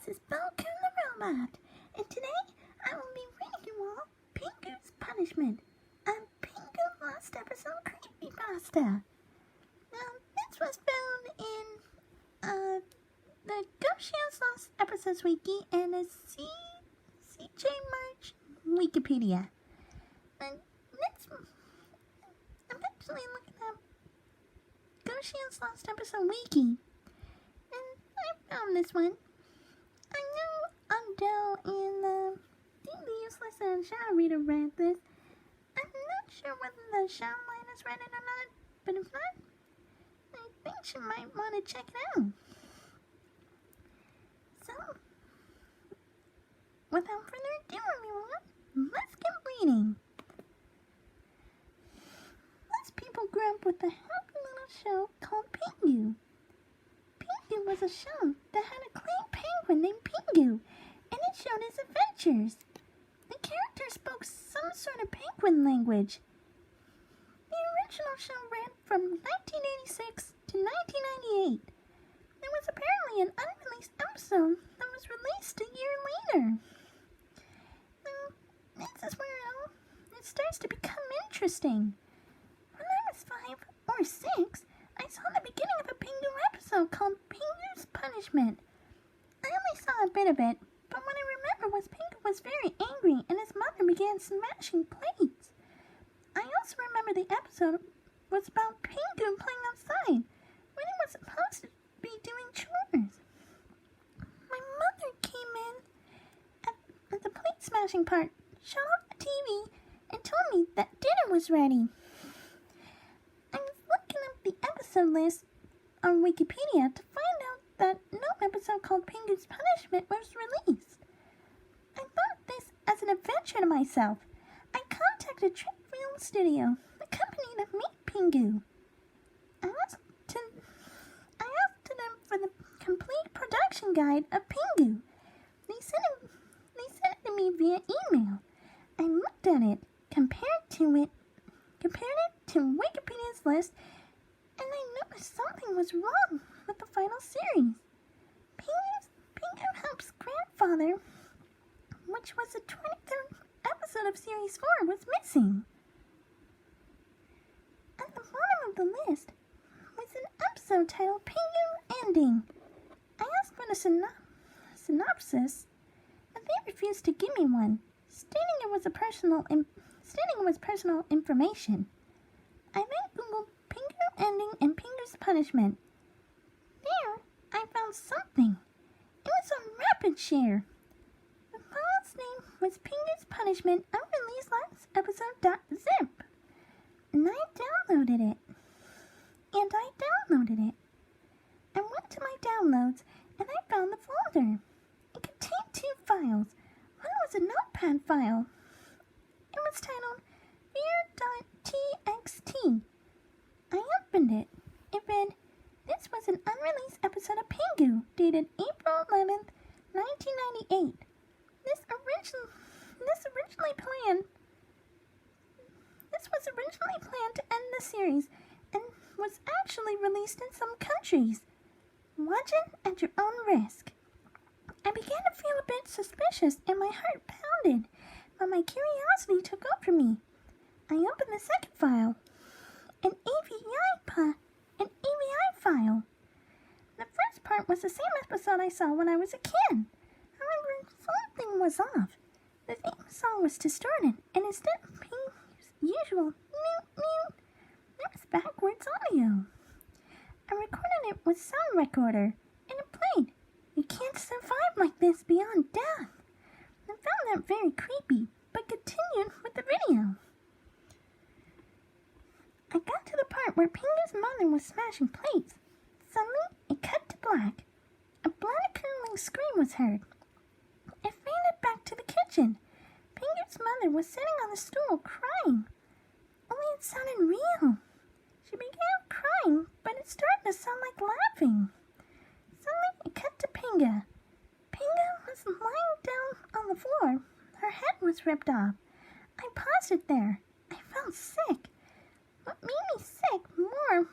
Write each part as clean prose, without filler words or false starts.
This is Bokkun the Robot, and today I will be reading you all Pingu's Punishment, a Pingu Lost episode creepypasta. Now, this was found in the Geoshea's Lost Episodes wiki and the CJ March Wikipedia. And I'm actually looking at Geoshea's Lost Episode wiki, and I found this one. I know Adele and the Useless and Shadow Reader read this. I'm not sure whether the Shadow Line has read it or not, but if not, I think she might want to check it out. So, without further ado, everyone, let's get reading. Most people grew up with a happy little show called Pingu. Pingu was a show that had a clean penguin named Pingu, and it showed his adventures. The character spoke some sort of penguin language. The original show ran from 1986 to 1998. There was apparently an unreleased episode that was released a year later. Now, this is where it starts to become interesting. When I was 5 or 6, I saw the beginning of a Pingu episode called Pingu's Punishment. I only saw a bit of it, but what I remember was Pingu was very angry and his mother began smashing plates. I also remember the episode was about Pingu playing outside when he was supposed to be doing chores. My mother came in at the plate smashing part, shut off the TV, and told me that dinner was ready. I was looking up the episode list on Wikipedia to find out that no episode called Pingu's Punishment was released. I thought this as an adventure to myself. I contacted Trick Film Studio, the company that made Pingu. I asked them for the complete production guide of Pingu. They sent it to me via email. I looked at it, compared it to Wikipedia's list, and I noticed something was wrong with the final series. Pingu Help's grandfather, which was the 23rd episode of Series 4, was missing. At the bottom of the list was an episode titled Pingu Ending. I asked for a synopsis, and they refused to give me one, stating it was personal information. I then googled Pingu Ending and Pingu's Punishment. There, I found something. It was on Rapid Share. The file's name was Pingu's Punishment Unreleased Last Episode.zip. And I downloaded it. I went to my downloads and I found the folder. It contained 2 files. One was a notepad file. It was titled fear.txt. I opened it. It read, "This was an unreleased episode of Pingu, dated April 11th, 1998. This was originally planned to end the series and was actually released in some countries. Watch it at your own risk." I began to feel a bit suspicious and my heart pounded, but my curiosity took over me. I opened the second file, an AVI file. The first part was the same episode I saw when I was a kid. However, something was off. The theme song was distorted, and instead of Pingu's usual mute, there was backwards audio. I recorded it with Sound Recorder, and it played. "You can't survive like this beyond death." I found that very creepy, but continued with the video. I got to the part where Pingu's mother was smashing plates. Suddenly, it cut to black. A blood-curdling scream was heard. It faded back to the kitchen. Pingu's mother was sitting on the stool, crying. Only it sounded real. She began crying, but it started to sound like laughing. Suddenly, it cut to Pingu. Pingu was lying down on the floor. Her head was ripped off. I paused it there. I felt sick. What made me sick more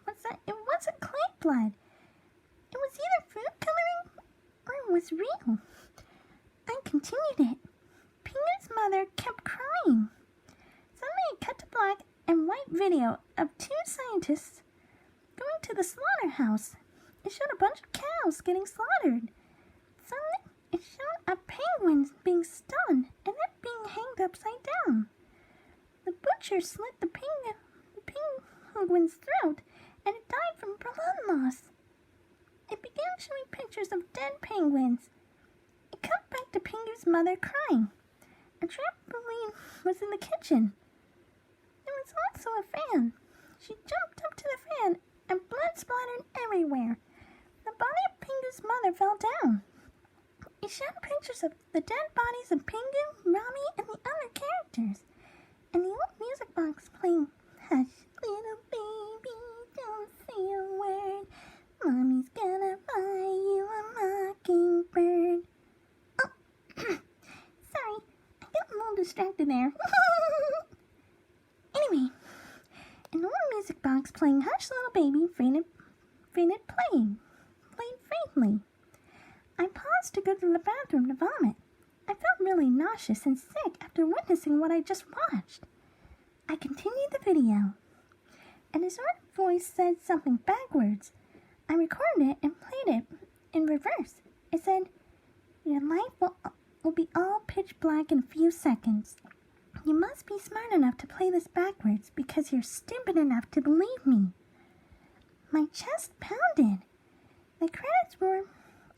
was that it wasn't clay blood. It was either food coloring or was real. I continued it. Pingu's mother kept crying. Suddenly it cut to black and white video of two scientists going to the slaughterhouse. It showed a bunch of cows getting slaughtered. Suddenly it showed a penguin being stunned and it being hanged upside down. The butcher slit the penguin's throat and it died from blood loss. It began showing pictures of dead penguins. It cut back to Pingu's mother crying. A trampoline was in the kitchen. There was also a fan. She jumped up to the fan and blood splattered everywhere. The body of Pingu's mother fell down. It showed pictures of the dead bodies of Pingu, Rami, and the other characters. And the old music box playing, "Hush, little baby, don't say a word. Mommy's gonna buy you a mockingbird." Oh, sorry, I got a little distracted there. Anyway, an old music box playing "Hush, Little Baby" played faintly. I paused to go to the bathroom to vomit. I felt really nauseous and sick after witnessing what I just watched. I continued the video. A distorted voice said something backwards. I recorded it and played it in reverse. It said, "Your life will be all pitch black in a few seconds. You must be smart enough to play this backwards because you're stupid enough to believe me." My chest pounded. The credits were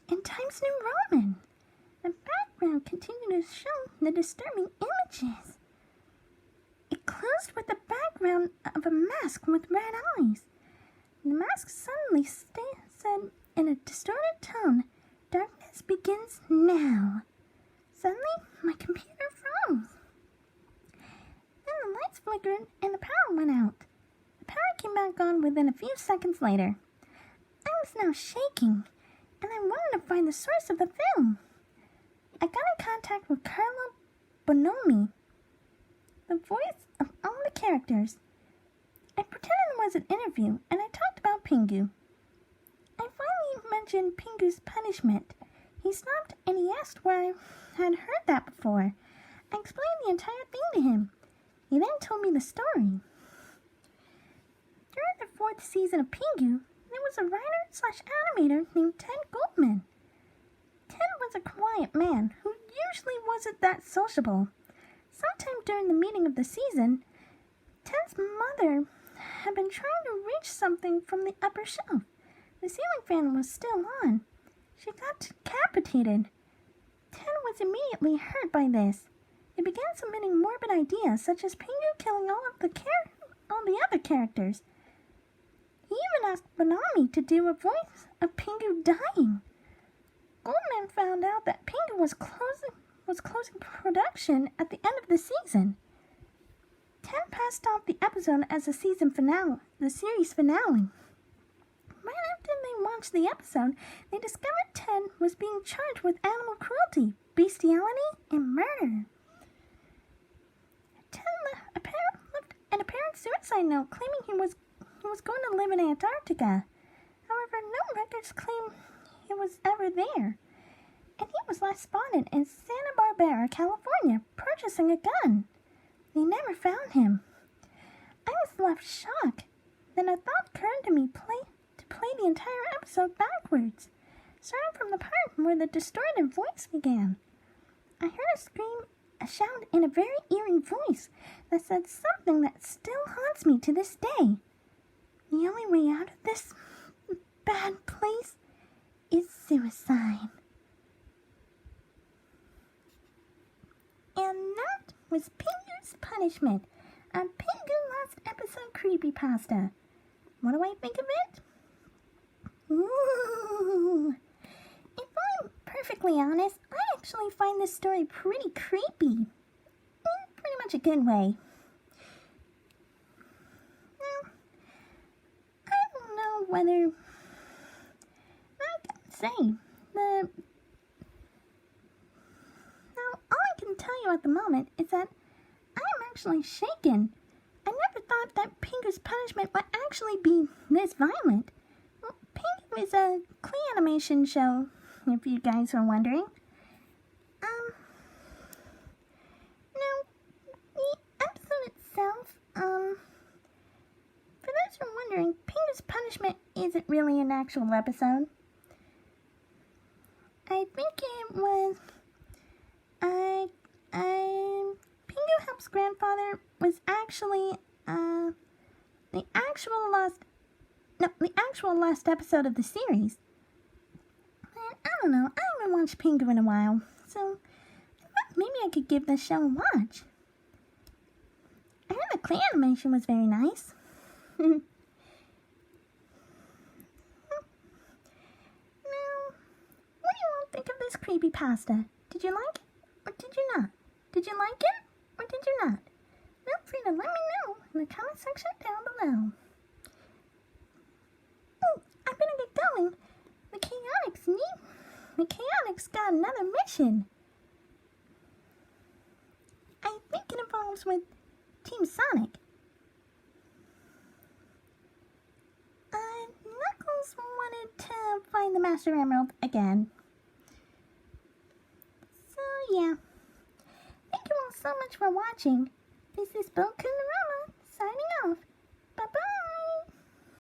in Times New Roman. The background continued to show the disturbing images. It closed with the background of a mask with red eyes. The mask suddenly said in a distorted tone, "Darkness begins now." Suddenly, my computer froze. Then the lights flickered and the power went out. The power came back on within a few seconds later. I was now shaking, and I wanted to find the source of the film. I got in contact with Carlo Bonomi, the voice of all the characters. I pretended it was an interview, and I talked about Pingu. I finally mentioned Pingu's punishment. He stopped and he asked where I had heard that before. I explained the entire thing to him. He then told me the story. During the 4th season of Pingu, there was a writer/animator named Ted Goldman. Ted was a quiet man who usually wasn't that sociable. Sometime during the meeting of the season, Ted's mother had been trying to reach something from the upper shelf. The ceiling fan was still on. She got decapitated. Ted was immediately hurt by this. He began submitting morbid ideas, such as Pingu killing all the other characters. He even asked Bonami to do a voice of Pingu dying. Goldman found out that Pingu was closing production at the end of the season. Ted passed off the episode as the series finale. Right after they watched the episode, they discovered Ted was being charged with animal cruelty, bestiality, and murder. Ted left an apparent suicide note claiming he was going to live in Antarctica. However, no records claim he was ever there. And he was last spotted in Santa Barbara, California, purchasing a gun. They never found him. I was left shocked. Then a thought occurred to me to play the entire episode backwards, starting from the part where the distorted voice began. I heard a shout in a very eerie voice that said something that still haunts me to this day. The only way out of this bad place is suicide. And that was Pingu's punishment, a Pingu Lost episode creepypasta. What do I think of it? Ooh. If I'm perfectly honest, I actually find this story pretty creepy. In pretty much a good way. Now, I don't know whether I can say the... Now, all I can tell you at the moment is that I am actually shaken. I never thought that Pingu's punishment would actually be this violent. Well, Pingu is a clay animation show if you guys are wondering. Now, the episode itself, for those who are wondering, Pingu's punishment isn't really an actual episode. I think it was, Pingu Help's grandfather was actually, the actual last episode of the series. And I don't know, I haven't watched Pingu in a while, so I thought maybe I could give this show a watch. I heard the clay animation was very nice. Now, what do you all think of this creepypasta? Did you like it, or did you not? Did you like it, or did you not? Feel free to let me know in the comment section down below. Oh, I better get going. The Chaotix got another mission. I think it involves with Team Sonic. Knuckles wanted to find the Master Emerald again. So yeah. Thank you all so much for watching. This is Bokkun